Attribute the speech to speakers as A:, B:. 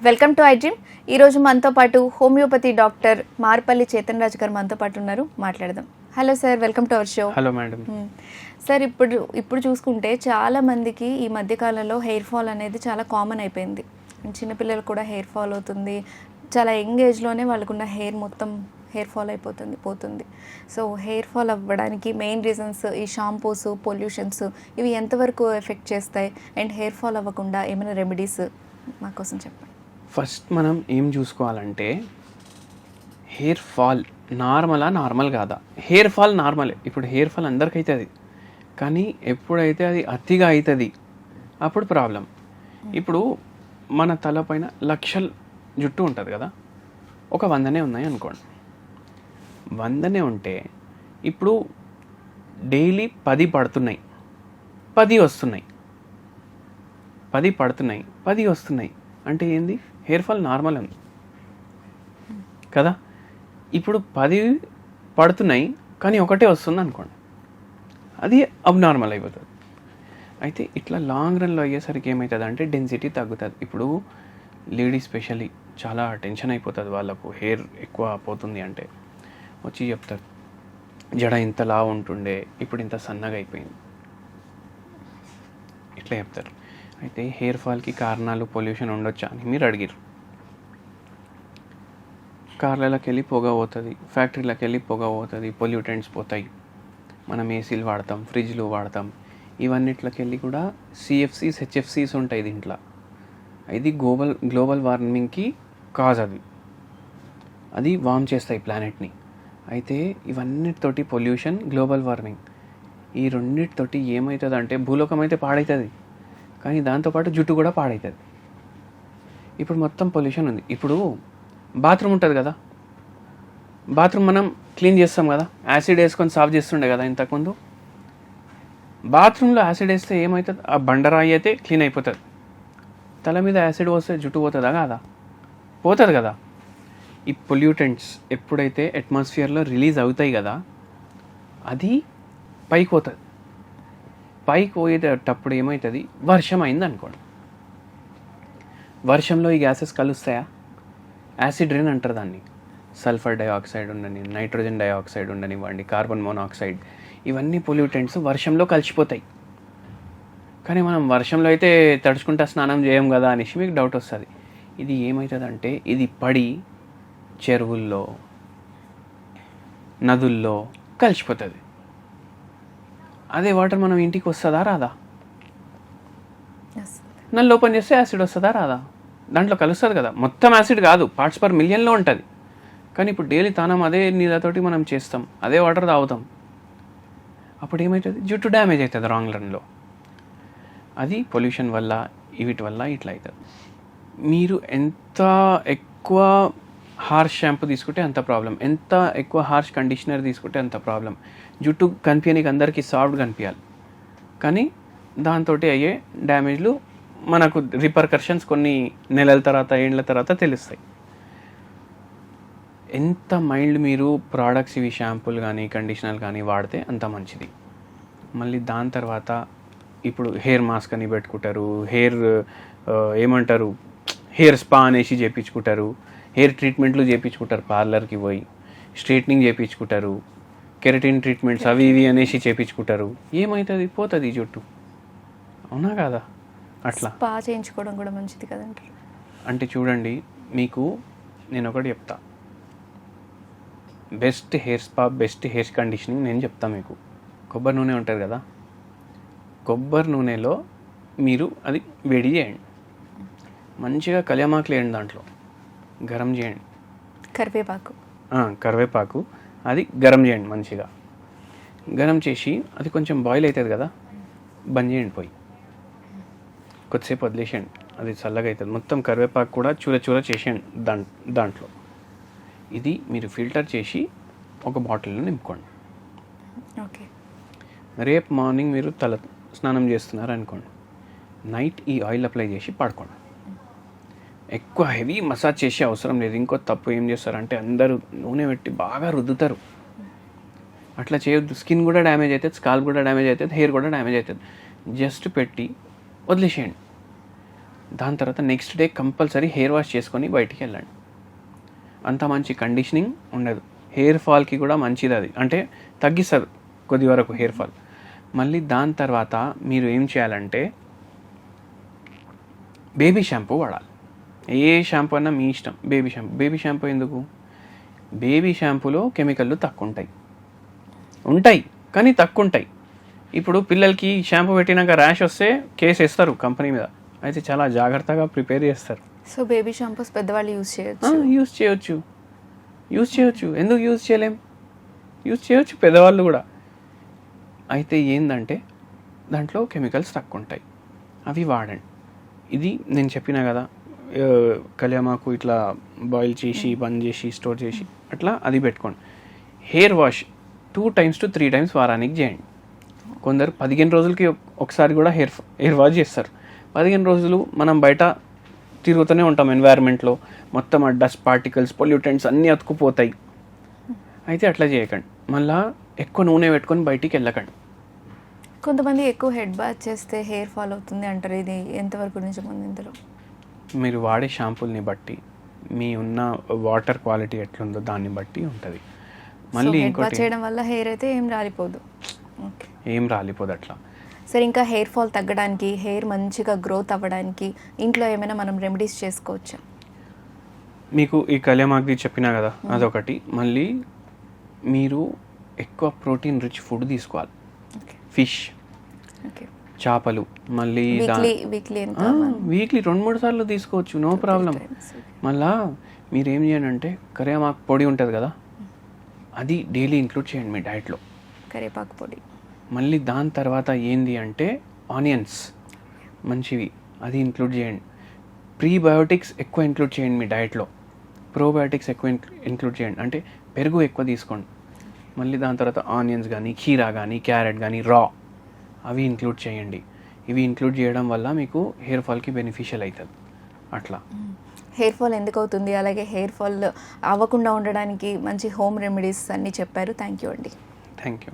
A: Welcome to I dream. ఈరోజు మనతో పాటు హోమియోపతి డాక్టర్ మార్పల్లి చేతన్ రాజు గారు మనతో పాటు ఉన్నారు. మాట్లాడదాం. Hello sir, welcome to our show.
B: Hello madam.
A: Sir, ఇప్పుడు చూసుకుంటే చాలా మందికి ఈ మధ్యకాలంలో హెయిర్ ఫాల్ అనేది చాలా కామన్ అయిపోయింది. చిన్నపిల్లలు కూడా హెయిర్ ఫాల్ అవుతుంది. చాలా యంగ్ ఏజ్లోనే వాళ్ళకున్న హెయిర్ ఫాల్ పోతుంది. సో హెయిర్ ఫాల్ అవ్వడానికి మెయిన్ రీజన్స్ ఈ షాంపూస్, పొల్యూషన్స్ ఇవి ఎంతవరకు ఎఫెక్ట్ చేస్తాయి? అండ్ హెయిర్ ఫాల్ అవ్వకుండా ఏమైనా రెమెడీస్ మా కోసం చెప్పండి.
B: ఫస్ట్ మనం ఏం చూసుకోవాలంటే హెయిర్ ఫాల్ నార్మల్ కాదా? హెయిర్ ఫాల్ నార్మలే. ఇప్పుడు హెయిర్ ఫాల్ అందరికీ అవుతుంది, కానీ ఎప్పుడైతే అది అతిగా అవుతుంది అప్పుడు ప్రాబ్లం. ఇప్పుడు మన తలపైన లక్షల జుట్టు ఉంటుంది కదా, ఒక 100 ఉన్నాయి అనుకోండి. 100 ఉంటే ఇప్పుడు డైలీ 10 పడుతున్నాయి, 10 వస్తున్నాయి, 10 పడుతున్నాయి, 10 వస్తున్నాయి అంటే ఏంది? హెయిర్ ఫాల్ నార్మల్ ఉంది కదా. ఇప్పుడు 10 పడుతున్నాయి కానీ ఒకటే వస్తుంది అనుకోండి, అది అబ్నార్మల్ అయిపోతుంది. అయితే ఇట్లా లాంగ్ రన్లో అయ్యేసరికి ఏమవుతుంది అంటే డెన్సిటీ తగ్గుతుంది. ఇప్పుడు లేడీస్ స్పెషల్లీ చాలా టెన్షన్ అయిపోతుంది వాళ్ళకు, హెయిర్ ఎక్కువ పోతుంది అంటే వచ్చి చెప్తారు, జడ ఇంత లావు ఉంటుండే ఇప్పుడు ఇంత సన్నగా అయిపోయింది, ఇట్లా చెప్తారు. అయితే హెయిర్ ఫాల్కి కారణాలు పొల్యూషన్ ఉండొచ్చా అని మీరు అడిగారు. కార్లలోకి వెళ్ళి పొగ పోతుంది, ఫ్యాక్టరీలోకి వెళ్ళి పొగ పోతుంది, పొల్యూటెంట్స్ పోతాయి. మనం ఏసీలు వాడతాం, ఫ్రిడ్జ్లు వాడతాం, ఇవన్నిట్లోకి వెళ్ళి కూడా సిఎఫ్సీస్, హెచ్ఎఫ్సీస్ ఉంటాయి దీంట్లో. ఇది గ్లోబల్ వార్మింగ్కి కాజ్. అది వార్మ్ చేస్తాయి ప్లానెట్ని. అయితే ఇవన్నిటితోటి పొల్యూషన్, గ్లోబల్ వార్మింగ్, ఈ రెండింటితోటి ఏమవుతుంది అంటే భూలోకం అయితే పాడవుతుంది, కానీ దాంతోపాటు జుట్టు కూడా పాడవుతుంది. ఇప్పుడు మొత్తం పొల్యూషన్ ఉంది. ఇప్పుడు బాత్రూమ్ ఉంటుంది కదా, బాత్రూమ్ మనం క్లీన్ చేస్తాం కదా, యాసిడ్ వేసుకొని సాఫ్ చేస్తుండే కదా ఇంతకుముందు. బాత్రూంలో యాసిడ్ వేస్తే ఏమవుతుంది? ఆ బండరాయి అయితే క్లీన్ అయిపోతుంది. తల మీద యాసిడ్ పోస్తే జుట్టు పోతుందా కాదా? పోతుంది కదా. ఈ పొల్యూటెంట్స్ ఎప్పుడైతే అట్మాస్ఫియర్లో రిలీజ్ అవుతాయి కదా, అది పైకి పోతుంది. పైకి పోయేటప్పుడు ఏమవుతుంది? వర్షం అయింది అనుకోండి, వర్షంలో ఈ గ్యాసెస్ కలుస్తాయా? యాసిడ్ రెయిన్ అంటారు దాన్ని. సల్ఫర్ డైఆక్సైడ్ ఉండని, నైట్రోజన్ డైఆక్సైడ్ ఉండనివ్వండి, కార్బన్ మోనాక్సైడ్, ఇవన్నీ పొల్యూటెంట్స్ వర్షంలో కలిసిపోతాయి. కానీ మనం వర్షంలో అయితే తడుచుకుంటా స్నానం చేయం కదా అనేసి మీకు డౌట్ వస్తుంది. ఇది ఏమవుతుందంటే ఇది పడి చెరువుల్లో, నదుల్లో కలిసిపోతుంది. అదే వాటర్ మనం ఇంటికి వస్తుందా రాదా? నన్ను ఓపెన్ చేస్తే యాసిడ్ వస్తుందా రాదా? దాంట్లో కలుస్తుంది కదా. మొత్తం యాసిడ్ కాదు, పార్ట్స్ పర్ మిలియన్లో ఉంటుంది. కానీ ఇప్పుడు డైలీ తానం అదే నీళ్ళతోటి మనం చేస్తాం, అదే వాటర్ తాగుతాం. అప్పుడు ఏమవుతుంది? జుట్టు డ్యామేజ్ అవుతుంది రాంగ్ రన్లో. అది పొల్యూషన్ వల్ల, వీటి వల్ల ఇట్లా అవుతుంది. మీరు ఎంత ఎక్కువ హార్ష్ షాంపూ తీసుకుంటే అంత ప్రాబ్లం, ఎంత ఎక్కువ హార్ష్ కండిషనర్ తీసుకుంటే అంత ప్రాబ్లం. జుట్టు కనిపించడానికి అందరికీ సాఫ్ట్ కనిపించాలి, కానీ దాంతో అయ్యే డ్యామేజ్లు మనకు రిపర్కర్షన్స్ కొన్ని నెలల తర్వాత, ఏండ్ల తర్వాత తెలుస్తాయి. ఎంత మైల్డ్ మీరు ప్రోడక్ట్స్, ఇవి షాంపూలు కానీ కండిషనర్ కానీ వాడితే అంత మంచిది. మళ్ళీ దాని తర్వాత ఇప్పుడు హెయిర్ మాస్క్ అని పెట్టుకుంటారు, హెయిర్ స్పా అనేసి చేయించుకుంటారు, హెయిర్ ట్రీట్మెంట్లు చేయించుకుంటారు, పార్లర్కి పోయి స్ట్రైట్నింగ్ చేయించుకుంటారు, కెరటిన్ ట్రీట్మెంట్స్ అవి ఇవి అనేసి చేయించుకుంటారు. ఏమవుతుంది? పోతుంది జుట్టు, అవునా కాదా? అట్లా
A: స్పా చేయించుకోవడం కూడా మంచిది కదండి.
B: అంటే చూడండి, మీకు నేను ఒకటి చెప్తా, best hair spa, best hair conditioning నేను చెప్తా మీకు. కొబ్బరి నూనె ఉంటుంది కదా, కొబ్బరి నూనెలో మీరు అది వేడి చేయండి, మంచిగా కలియమాకులు వేయండి, దాంట్లో గరం చేయండి, కరివేపాకు అది గరం చేయండి. మంచిగా గరం చేసి అది కొంచెం బాయిల్ అవుతుంది కదా, బంద్ చేయండి, పోయి కొద్దిసేపు వదిలేసేయండి, అది చల్లగా అవుతుంది. మొత్తం కరివేపాకు కూడా చూర చేసేయండి దాంట్లో. ఇది మీరు ఫిల్టర్ చేసి ఒక బాటిల్లో నింపుకోండి.
A: ఓకే.
B: రేపు మార్నింగ్ మీరు తల స్నానం చేస్తున్నారు అనుకోండి, నైట్ ఈ ఆయిల్ అప్లై చేసి పడుకోండి. ఎక్కువ హెవీ మసాజ్ చేసే అవసరం లేదు. ఇంకో తప్పు ఏం చేస్తారంటే అందరూ నూనె పెట్టి బాగా రుద్దుతారు, అట్లా చేయొద్దు. స్కిన్ కూడా డ్యామేజ్ అవుతుంది, స్కాల్ప్ కూడా డ్యామేజ్ అవుతుంది, హెయిర్ కూడా డ్యామేజ్ అవుతుంది. జస్ట్ పెట్టి వదిలేసేయండి. దాని తర్వాత next day compulsory hair wash చేసుకొని బయటికి వెళ్ళండి. అంత మంచి కండిషనింగ్ ఉండదు. హెయిర్ ఫాల్కి కూడా మంచిది అది, అంటే తగ్గిస్తుంది కొద్ది వరకు హెయిర్ ఫాల్. మళ్ళీ దాని తర్వాత మీరు ఏం చేయాలంటే బేబీ షాంపూ వాడాలి. ఏ షాంపూ అన్నా మీ ఇష్టం. బేబీ షాంపూ ఎందుకు? బేబీ షాంపూలో కెమికల్లు తక్కువ ఉంటాయి కానీ తక్కువ ఉంటాయి. ఇప్పుడు పిల్లలకి షాంపూ పెట్టినాక ర్యాష్ వస్తే కేసు వేస్తారు కంపెనీ మీద, అయితే చాలా జాగ్రత్తగా ప్రిపేర్ చేస్తారు.
A: సో బేబీ షాంపూస్ పెద్దవాళ్ళు
B: యూజ్ చేయొచ్చు. ఎందుకు యూజ్ చేయలేం? యూజ్ చేయొచ్చు పెద్దవాళ్ళు కూడా. అయితే ఏంటంటే దాంట్లో కెమికల్స్ తక్కువ ఉంటాయి, అవి వాడండి. ఇది నేను చెప్పినా కదా, కళ్యామాకు ఇట్లా బాయిల్ చేసి బంద్ చేసి స్టోర్ చేసి అట్లా అది పెట్టుకోండి. Hair wash 2 times to 3 times వారానికి చేయండి. కొందరు 15 రోజులకి ఒకసారి కూడా హెయిర్ వాష్ చేస్తారు. 15 రోజులు మనం బయట తిరుగుతూనే ఉంటాం ఎన్వైర్న్మెంట్లో, మొత్తం ఆ డస్ట్ పార్టికల్స్ పొల్యూటెంట్స్ అన్నీ అతుకుపోతాయి. అయితే అట్లా చేయకండి. మళ్ళీ ఎక్కువ నూనె పెట్టుకొని బయటికి వెళ్ళకండి.
A: కొంతమంది ఎక్కువ హెడ్ బాత్ చేస్తే హెయిర్ ఫాల్ అవుతుంది అంటారు, ఇది ఎంతవరకు నిజముంది ఇందులో?
B: మీరు వాడే షాంపూల్ని బట్టి, మీ ఉన్న వాటర్ క్వాలిటీ ఎట్లుందో దాన్ని బట్టి ఉంటుంది. మళ్ళీ ఇంకోటి
A: చేయడం వల్ల హెయిర్ అయితే ఏం రాలిపోదు.
B: అట్లా.
A: సరే, ఇంకా హెయిర్ ఫాల్ తగ్గడానికి, హెయిర్ మంచిగా గ్రోత్ అవ్వడానికి ఇంట్లో ఏమైనా మనం రెమెడీస్ చేసుకోవచ్చా?
B: మీకు ఈ కళ్యామాగ్ది చెప్పినా కదా, అదొకటి. మళ్ళీ మీరు ఎక్కువ ప్రోటీన్ రిచ్ ఫుడ్ తీసుకోవాలి. ఫిష్, చేపలు, మళ్ళీ వీక్లీ 2-3 సార్లు తీసుకోవచ్చు, నో ప్రాబ్లం. మళ్ళా మీరు ఏం చేయండి అంటే కరివేపాకు పొడి ఉంటుంది కదా, అది డైలీ ఇంక్లూడ్ చేయండి మీ డైట్లో,
A: కరివేపాకు పొడి.
B: మళ్ళీ దాని తర్వాత ఏంది అంటే ఆనియన్స్ మంచివి, అది ఇంక్లూడ్ చేయండి. ప్రీబయోటిక్స్ ఎక్కువ ఇంక్లూడ్ చేయండి మీ డైట్లో, ప్రోబయోటిక్స్ ఎక్కువ ఇంక్లూడ్ చేయండి, అంటే పెరుగు ఎక్కువ తీసుకోండి. మళ్ళీ దాని తర్వాత ఆనియన్స్ కానీ, కీరా కానీ, క్యారెట్ కానీ రా, అవి ఇంక్లూడ్ చేయండి. ఇవి ఇంక్లూడ్ చేయడం వల్ల మీకు హెయిర్ ఫాల్కి బెనిఫిషియల్ అవుతుంది. అట్లా
A: హెయిర్ ఫాల్ ఎందుకు అవుతుంది, అలాగే హెయిర్ ఫాల్ అవ్వకుండా ఉండడానికి మంచి హోమ్ రెమెడీస్ అన్నీ చెప్పారు. థ్యాంక్ యూ అండి.
B: Thank you.